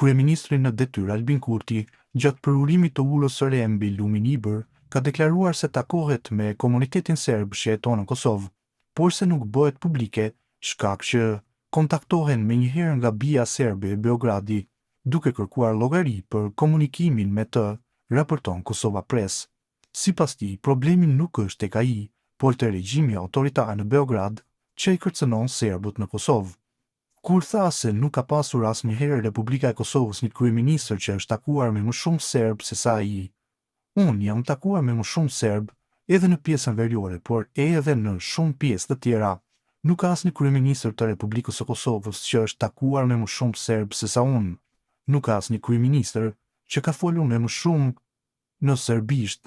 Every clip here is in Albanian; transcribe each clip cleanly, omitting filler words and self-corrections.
Kryeministri në detyrë Albin Kurti, gjatë përurimit të ulës së re mbi lumin Ibër, ka deklaruar se takohet me komunitetin serb që jeton në Kosovë, por se nuk bëhet publike, shkak që kontaktohen me njëherë nga bija serbe e Beogradi, duke kërkuar llogari për komunikimin me të, raporton Kosova Press. Sipas tij, problemi nuk është tek ai, por te regjimi autoritar në Beograd, që i kërcënon serbët në Kosovë. Kur tha se nuk ka pasur asnjëherë Republika e Kosovës një kryeministër që është takuar me më shumë serb se sa ai. Unë jam takuar me më shumë serb, edhe në pjesën veriore, por edhe në shumë pjesë të tjera. Nuk ka asnjë kryeministër të Republikës së Kosovës që është takuar me më shumë serb se sa unë. Nuk ka asnjë kryeministër që ka folur me më shumë në serbisht.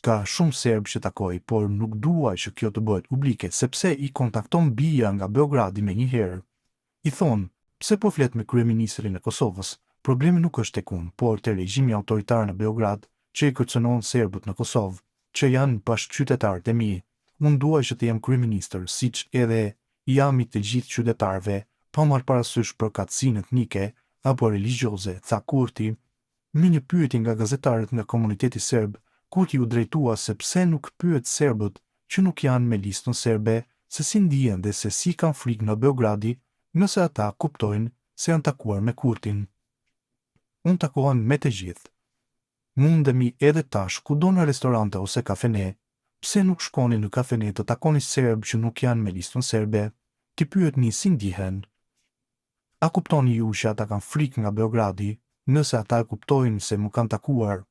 Ka shumë serb që takoj, por nuk duaj që kjo të bëhet publike, sepse i kontakton bija nga Beogradi me njëherë. I thonë, pse po flet me kryeministrin e Kosovës? Problemi nuk është tek unë, por te regjimi autoritar në Beograd, që i kërcënon serbët në Kosovë, që janë bashkëqytetarët e mi. Unë duaj që të jem kryeministër, siç edhe jam i të gjithë qytetarëve, pa marrë parasysh përkatësinë etnike apo religjioze, tha Kurti. Me një pyetje nga gazetarët nga komuniteti serb, Kurti u drejtua se pse nuk pyet serbët që nuk janë me listën serbe, se si ndihen dhe se si kanë frikë në Beogradi, nëse ata kuptojnë se janë takuar me Kurtin. Unë takohem me të gjithë. Mundemi edhe tash kudo në restorante ose kafene, pse nuk shkoni në kafene të takoni serb që nuk janë me listën serbe, ti pyetni si ndihen. A kuptoni ju që ata kanë frikë nga Beogradi, nëse ata e kuptojnë se më kanë takuar?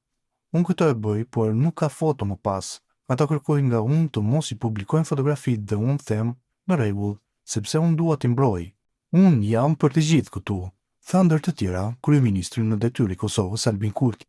Unë këtë e bëj, por nuk ka foto më pas. Ata kërkojnë nga unë të mos i publikojnë fotografitë dhe unë them, në rregull, sepse unë dua t'i mbroj. Unë jam për të gjithë këtu, tha ndër të tjera kryeministri në detyrë i Kosovës Albin Kurti.